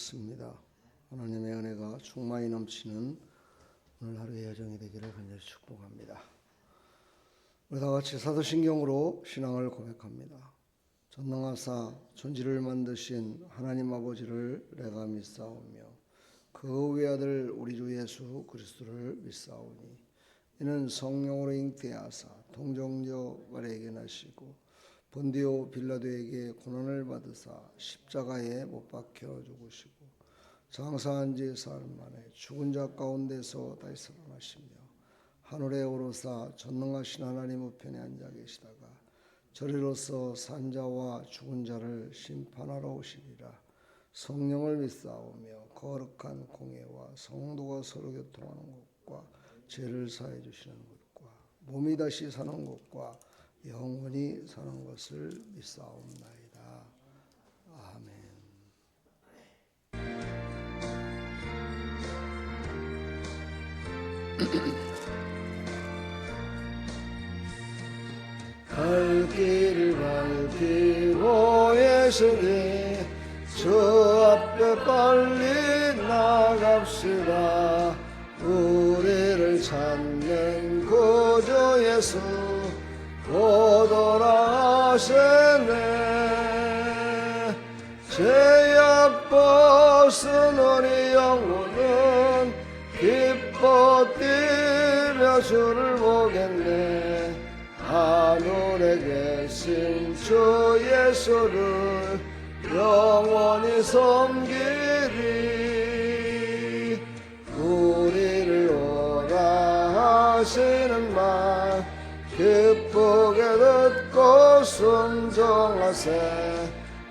읽겠습니다. 하나님의 은혜가 충만히 넘치는 오늘 하루의 여정이 되기를 간절히 축복합니다. 우리 다 같이 사도신경으로 신앙을 고백합니다. 전능하사 천지를 만드신 하나님 아버지를 내가 믿사오며 그 외아들 우리 주 예수 그리스도를 믿사오니 이는 성령으로 잉태하사 동정녀 마리아에게 나시고 본디오 빌라도에게 고난을 받으사 십자가에 못 박혀 죽으시고 장사한 지 사흘 만에 죽은 자 가운데서 다시 살아나시며 하늘에 오르사 전능하신 하나님 우편에 앉아 계시다가 저리로서 산 자와 죽은 자를 심판하러 오시리라. 성령을 믿사오며 거룩한 공예와 성도가 서로 교통하는 것과 죄를 사해 주시는 것과 몸이 다시 사는 것과 영원히 사는 것을 믿사옵나이다. 아멘. 갈 길을 밝히고 예수님 저 앞에 빨리 나갑시다. 우리를 찾는 구주 예수 곧 돌아가시네. 죄악 벗은 우리 영혼은 기뻐 뛰며 주를 보겠네. 하늘에 계신 주 예수를 영원히 섬기리. 우리를 오라 하시는 말 기쁘게 듣고 순종하세.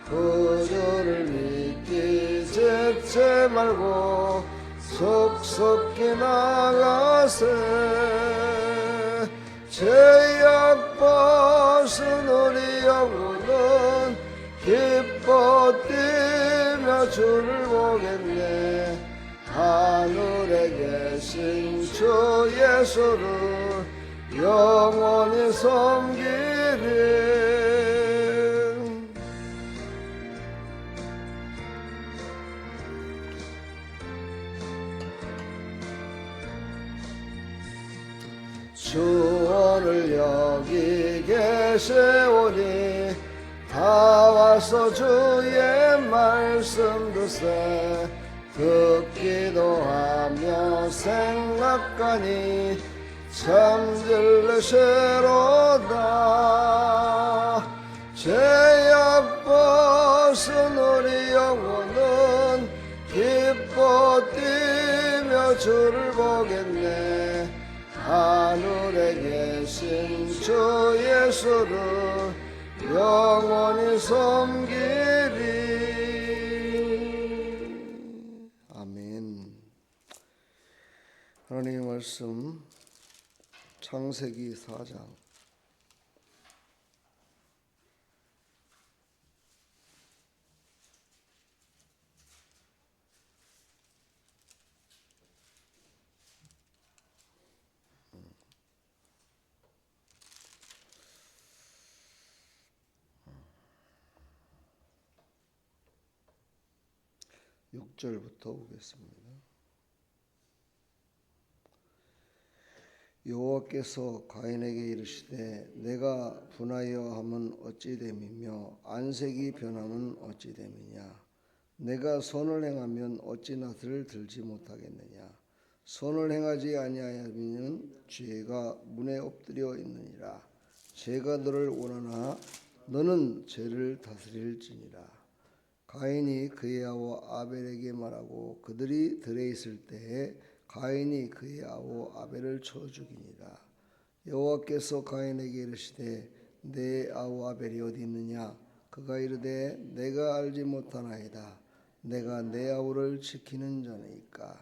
그주를 믿기 짓지 말고 속속히 나가세. 죄악 벗은 우리 영혼은 기뻐 뛰며 주를 보겠네. 하늘에 계신 주 예수를 영원히 섬기리. 주 오늘 여기 계시오니 다 와서 주의 말씀 듣세. 듣기도 하며 생각하니 참 들으시로다. 죄악 벗은 우리 영혼은 기뻐 뛰며 주를 보겠네. 하늘에 계신 주 예수를 영원히 섬기리. 아멘. 하나님의 말씀 창세기 4장 6절부터 보겠습니다. 여호와께서 가인에게 이르시되 내가 분하여 함은 어찌 됨이며 안색이 변함은 어찌 됨이냐. 내가 선을 행하면 어찌 낫을 들지 못하겠느냐. 선을 행하지 아니하면 죄가 문에 엎드려 있느니라. 죄가 너를 원하나 너는 죄를 다스릴지니라. 가인이 그의 아우 아벨에게 말하고 그들이 들에 있을 때에 가인이 그의 아우 아벨을 쳐 죽이니라. 여호와께서 가인에게 이르시되 내 아우 아벨이 어디 있느냐. 그가 이르되 내가 알지 못하나이다. 내가 내 아우를 지키는 자니까.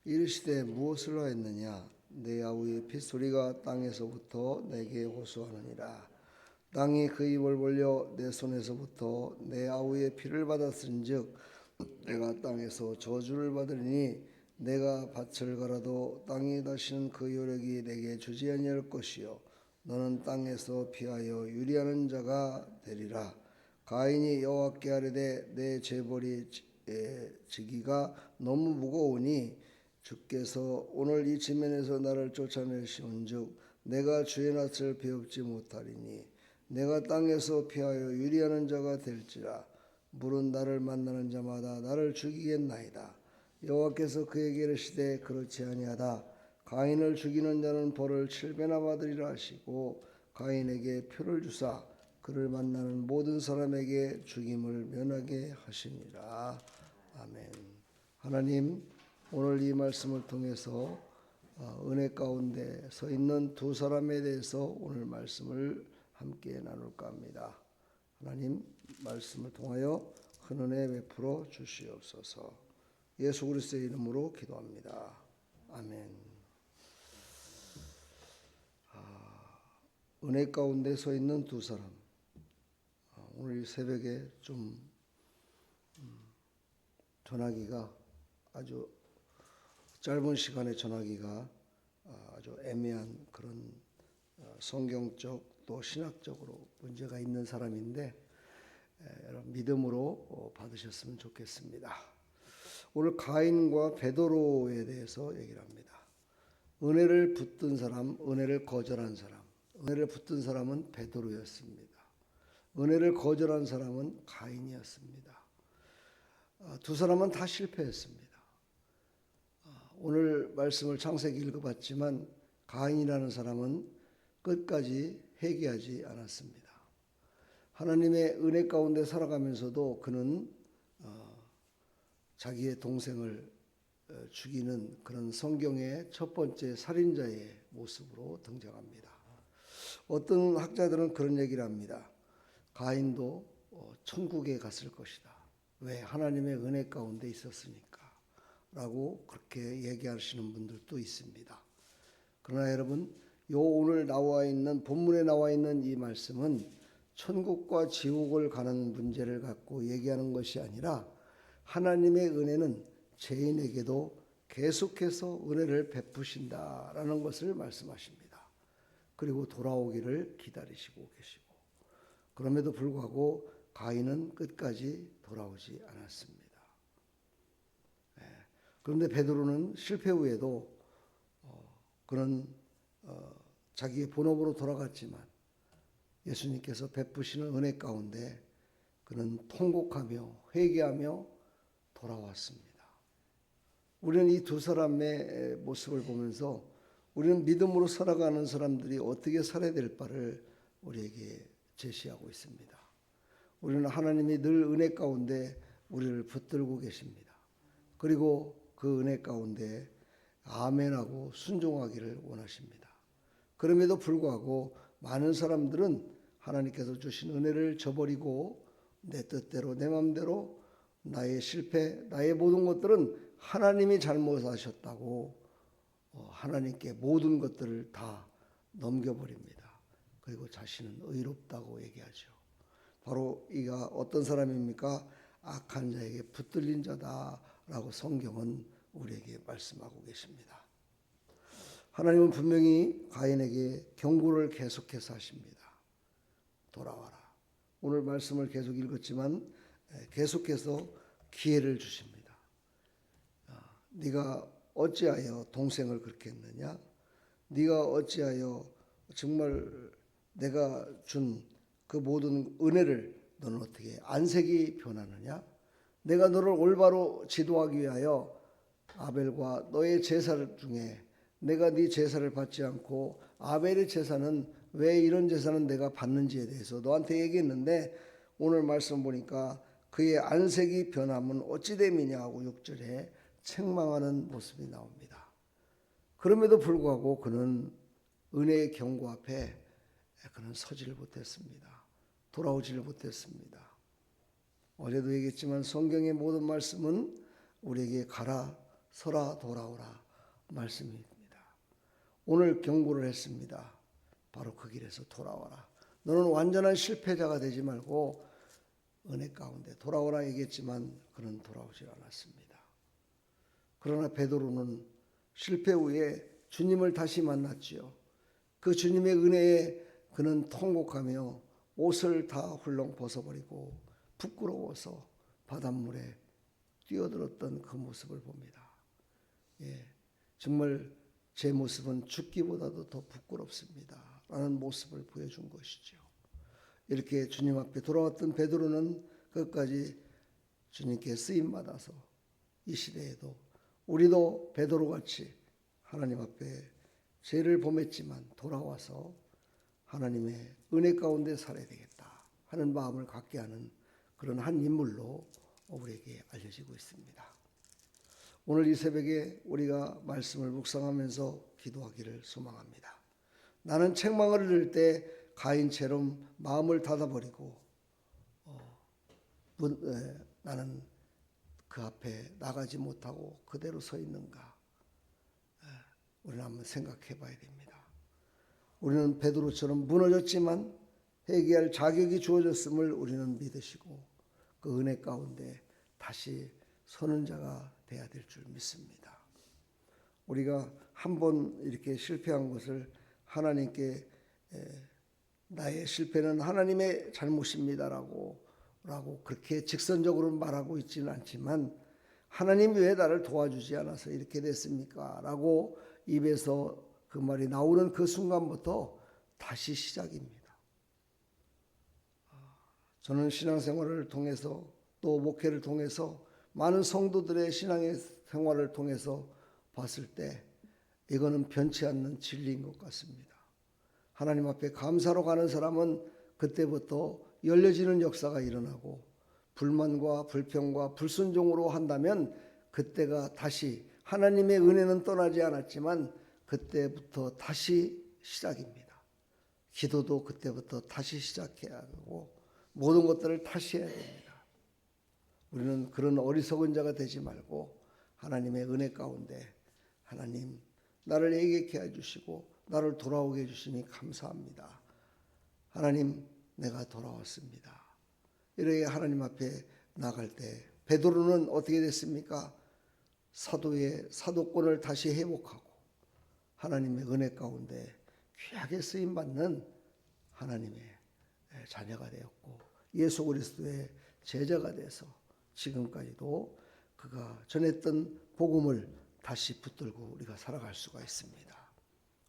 이르시되 무엇을 하였느냐. 내 아우의 핏소리가 땅에서부터 내게 호소하느니라. 땅이 그 입을 벌려 내 손에서부터 내 아우의 피를 받았은즉 내가 땅에서 저주를 받으리니 내가 밭을 갈아도 땅이 다시는 그 효력이 내게 주지 아니할 것이요 너는 땅에서 피하여 유리하는 자가 되리라. 가인이 여호와께 아뢰되 내 죄벌이 지기가 너무 무거우니 주께서 오늘 이 지면에서 나를 쫓아내시온즉 내가 주의 낯을 배웁지 못하리니 내가 땅에서 피하여 유리하는 자가 될지라. 물은 나를 만나는 자마다 나를 죽이겠나이다. 여호와께서 그에게 이르시되 그렇지 아니하다. 가인을 죽이는 자는 벌을 7배나 받으리라 하시고 가인에게 표를 주사 그를 만나는 모든 사람에게 죽임을 면하게 하시니라. 아멘. 하나님, 오늘 이 말씀을 통해서 은혜 가운데 서 있는 두 사람에 대해서 오늘 말씀을 함께 나눌까 합니다. 하나님, 말씀을 통하여 큰 은혜 베풀어 주시옵소서. 예수 그리스도의 이름으로 기도합니다. 아멘. 은혜 가운데 서 있는 두 사람. 오늘 새벽에 좀 전하기가 아주 짧은 시간에 전하기가 아주 애매한 그런 성경적 또 신학적으로 문제가 있는 사람인데 여러분 믿음으로 받으셨으면 좋겠습니다. 오늘 가인과 베드로에 대해서 얘기를 합니다. 은혜를 붙든 사람, 은혜를 거절한 사람. 은혜를 붙든 사람은 베드로였습니다. 은혜를 거절한 사람은 가인이었습니다. 두 사람은 다 실패했습니다. 오늘 말씀을 창세기 읽어봤지만 가인이라는 사람은 끝까지 회개하지 않았습니다. 하나님의 은혜 가운데 살아가면서도 그는 자기의 동생을 죽이는 그런 성경의 첫 번째 살인자의 모습으로 등장합니다. 어떤 학자들은 그런 얘기를 합니다. 가인도 천국에 갔을 것이다. 왜? 하나님의 은혜 가운데 있었으니까 라고 그렇게 얘기하시는 분들도 있습니다. 그러나 여러분, 오늘 나와 있는 본문에 나와 있는 이 말씀은 천국과 지옥을 가는 문제를 갖고 얘기하는 것이 아니라 하나님의 은혜는 죄인에게도 계속해서 은혜를 베푸신다라는 것을 말씀하십니다. 그리고 돌아오기를 기다리시고 계시고, 그럼에도 불구하고 가인은 끝까지 돌아오지 않았습니다. 그런데 베드로는 실패 후에도 그는 자기의 본업으로 돌아갔지만 예수님께서 베푸시는 은혜 가운데 그는 통곡하며 회개하며 돌아왔습니다. 우리는 이 두 사람의 모습을 보면서 우리는 믿음으로 살아가는 사람들이 어떻게 살아야 될 바를 우리에게 제시하고 있습니다. 우리는 하나님이 늘 은혜 가운데 우리를 붙들고 계십니다. 그리고 그 은혜 가운데 아멘하고 순종하기를 원하십니다. 그럼에도 불구하고 많은 사람들은 하나님께서 주신 은혜를 저버리고 내 뜻대로 내 마음대로 나의 실패, 나의 모든 것들은 하나님이 잘못하셨다고 하나님께 모든 것들을 다 넘겨버립니다. 그리고 자신은 의롭다고 얘기하죠. 바로 이가 어떤 사람입니까? 악한 자에게 붙들린 자다라고 성경은 우리에게 말씀하고 계십니다. 하나님은 분명히 가인에게 경고를 계속해서 하십니다. 돌아와라. 오늘 말씀을 계속 읽었지만 계속해서 기회를 주십니다. 네가 어찌하여 동생을 그렇게 했느냐? 네가 어찌하여 정말 내가 준 그 모든 은혜를 너는 어떻게 안색이 변하느냐? 내가 너를 올바로 지도하기 위하여 아벨과 너의 제사 중에 내가 네 제사를 받지 않고 아벨의 제사는 왜 이런 제사는 내가 받는지에 대해서 너한테 얘기했는데 오늘 말씀 보니까 그의 안색이 변함은 어찌 됨이냐 하고 6절에 책망하는 모습이 나옵니다. 그럼에도 불구하고 그는 은혜의 경고 앞에 그는 서지를 못했습니다. 돌아오지를 못했습니다. 어제도 얘기했지만 성경의 모든 말씀은 우리에게 가라, 서라, 돌아오라 말씀입니다. 오늘 경고를 했습니다. 바로 그 길에서 돌아와라. 너는 완전한 실패자가 되지 말고 은혜 가운데 돌아오라 얘기했지만 그는 돌아오지 않았습니다. 그러나 베드로는 실패 후에 주님을 다시 만났지요. 그 주님의 은혜에 그는 통곡하며 옷을 다 훌렁 벗어버리고 부끄러워서 바닷물에 뛰어들었던 그 모습을 봅니다. 예, 정말 제 모습은 죽기보다도 더 부끄럽습니다 라는 모습을 보여준 것이죠. 이렇게 주님 앞에 돌아왔던 베드로는 끝까지 주님께 쓰임받아서 이 시대에도 우리도 베드로같이 하나님 앞에 죄를 범했지만 돌아와서 하나님의 은혜 가운데 살아야 되겠다 하는 마음을 갖게 하는 그런 한 인물로 우리에게 알려지고 있습니다. 오늘 이 새벽에 우리가 말씀을 묵상하면서 기도하기를 소망합니다. 나는 책망을 들을 때 가인처럼 마음을 닫아버리고 나는 그 앞에 나가지 못하고 그대로 서 있는가? 우리는 한번 생각해 봐야 됩니다. 우리는 베드로처럼 무너졌지만 회개할 자격이 주어졌음을 우리는 믿으시고 그 은혜 가운데 다시 서는 자가 되어야 될 줄 믿습니다. 우리가 한번 이렇게 실패한 것을 하나님께 나의 실패는 하나님의 잘못입니다라고 그렇게 직선적으로 말하고 있지는 않지만 하나님 왜 나를 도와주지 않아서 이렇게 됐습니까? 라고 입에서 그 말이 나오는 그 순간부터 다시 시작입니다. 저는 신앙생활을 통해서 또 목회를 통해서 많은 성도들의 신앙의 생활을 통해서 봤을 때 이거는 변치 않는 진리인 것 같습니다. 하나님 앞에 감사로 가는 사람은 그때부터 열려지는 역사가 일어나고 불만과 불평과 불순종으로 한다면 그때가 다시 하나님의 은혜는 떠나지 않았지만 그때부터 다시 시작입니다. 기도도 그때부터 다시 시작해야 하고 모든 것들을 다시 해야 됩니다. 우리는 그런 어리석은 자가 되지 말고 하나님의 은혜 가운데 하나님 나를 예개케 해주시고 나를 돌아오게 해주시니 감사합니다. 하나님 내가 돌아왔습니다. 이렇게 하나님 앞에 나갈 때 베드로는 어떻게 됐습니까? 사도의 사도권을 다시 회복하고 하나님의 은혜 가운데 귀하게 쓰임받는 하나님의 자녀가 되었고 예수 그리스도의 제자가 돼서 지금까지도 그가 전했던 복음을 다시 붙들고 우리가 살아갈 수가 있습니다.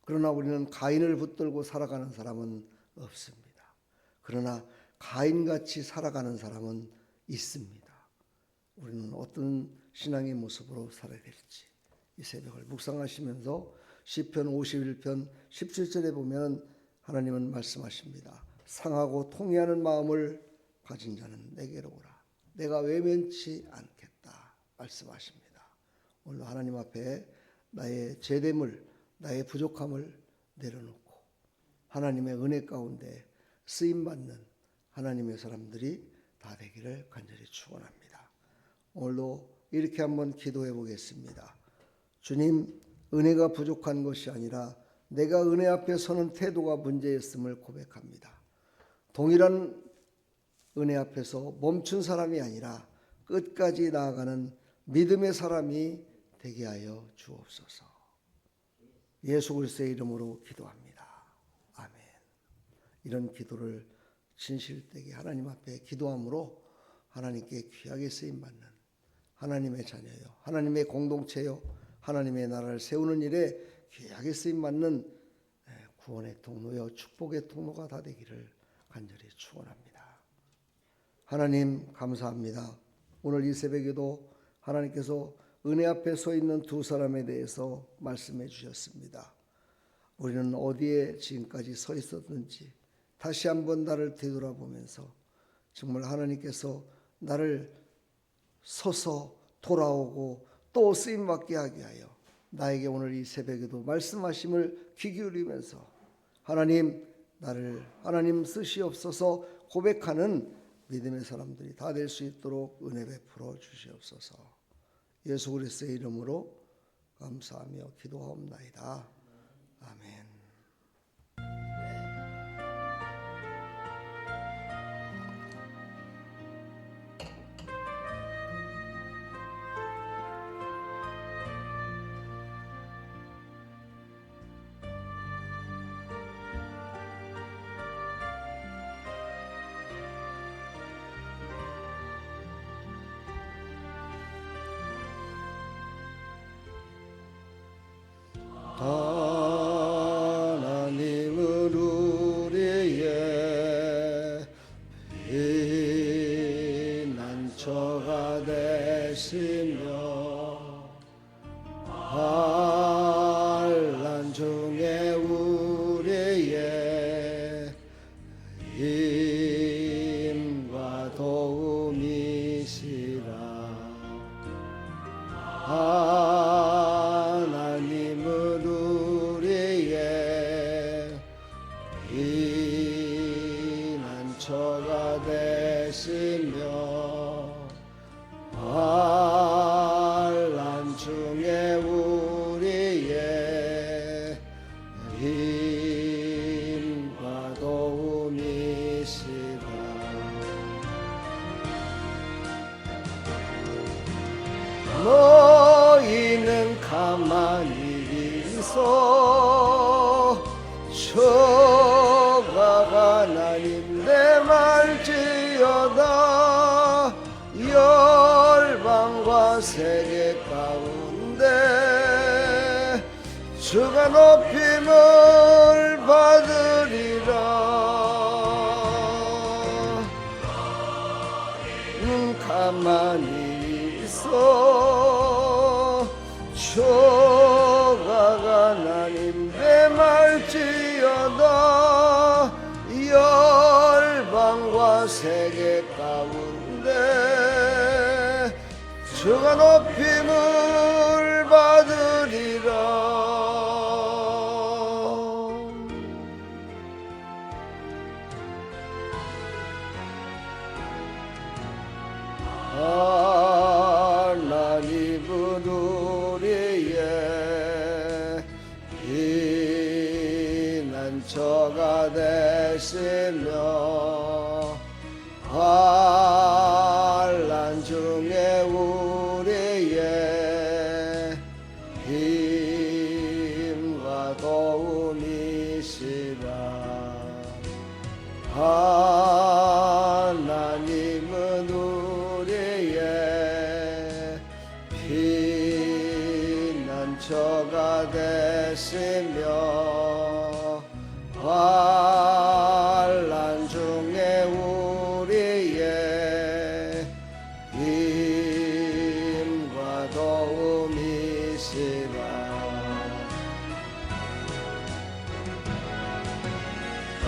그러나 우리는 가인을 붙들고 살아가는 사람은 없습니다. 그러나 가인같이 살아가는 사람은 있습니다. 우리는 어떤 신앙의 모습으로 살아야 될지 이 새벽을 묵상하시면서 시편 51편 17절에 보면 하나님은 말씀하십니다. 상하고 통회하는 마음을 가진 자는 내게로 오라. 내가 외면치 않겠다 말씀하십니다. 오늘 하나님 앞에 나의 제됨을 나의 부족함을 내려놓고 하나님의 은혜 가운데 쓰임받는 하나님의 사람들이 다 되기를 간절히 축원합니다. 오늘도 이렇게 한번 기도해 보겠습니다. 주님, 은혜가 부족한 것이 아니라 내가 은혜 앞에 서는 태도가 문제였음을 고백합니다. 동일한 은혜 앞에서 멈춘 사람이 아니라 끝까지 나아가는 믿음의 사람이 되게 하여 주옵소서. 예수 그리스도의 이름으로 기도합니다. 아멘. 이런 기도를 진실되게 하나님 앞에 기도함으로 하나님께 귀하게 쓰임받는 하나님의 자녀요, 하나님의 공동체요, 하나님의 나라를 세우는 일에 귀하게 쓰임받는 구원의 통로요, 축복의 통로가 다 되기를 간절히 축원합니다. 하나님 감사합니다. 오늘 이 새벽에도 하나님께서 은혜 앞에 서 있는 두 사람에 대해서 말씀해 주셨습니다. 우리는 어디에 지금까지 서 있었는지 다시 한번 나를 되돌아보면서 정말 하나님께서 나를 서서 돌아오고 또 쓰임받게 하게 하여 나에게 오늘 이 새벽에도 말씀하심을 귀 기울이면서 하나님 나를 하나님 쓰시옵소서 고백하는 믿음의 사람들이 다 될 수 있도록 은혜 베풀어 주시옵소서. 예수 그리스도의 이름으로 감사하며 기도하옵나이다. 아멘. 하나님은 우리의 피난처가 되시며 환난 중에 우리의 힘과 도움이시라. 하나님은 우리의 피난처가 되시며 환난 중에 우리의 힘과 도움이시라. 너희는 가만히 있어 주가 하나님 내 말지어다. 열방과 세계 가운데 주가 높임을 받으리라. 가만히 있어 주가 하나님 내 말지어다. 열방과 세계 가운데 주가 높임을 받으리라. 하나님은 우리의 피난처가 되시며 환난 중에 우리의 힘과 도움이시라. 하나님은 우리의 피난처가 되시며 환난 중에 우리의 힘과 도움이시라.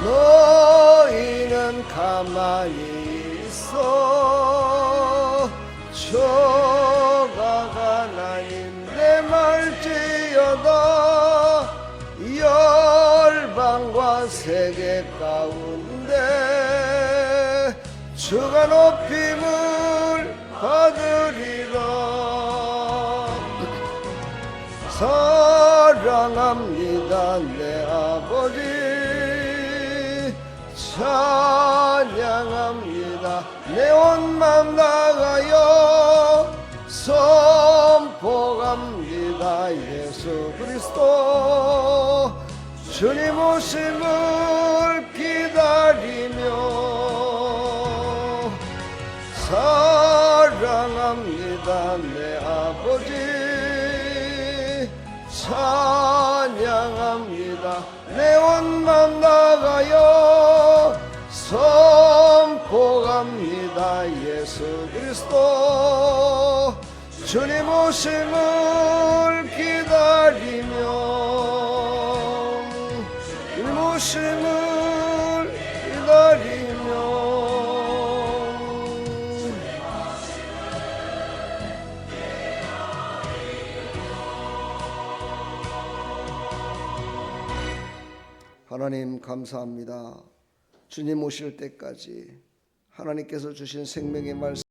너희는 가만히 있어 주가 하나님 내 말지어다. 열방과 세계 가운데 주가 높임을 받으리라. 사랑합니다 내 아버지. 찬양합니다 내 온 맘 다하여 선포합니다 예수 그리스도. 주님 오심을 기다리며 사랑합니다 내 아버지. 찬양합니다 내 온 맘 다하여 선포합니다 예수 그리스도. 주님 오심을 기다리며 오심을 기다리며 하나님 감사합니다. 주님 오실 때까지 하나님께서 주신 생명의 말씀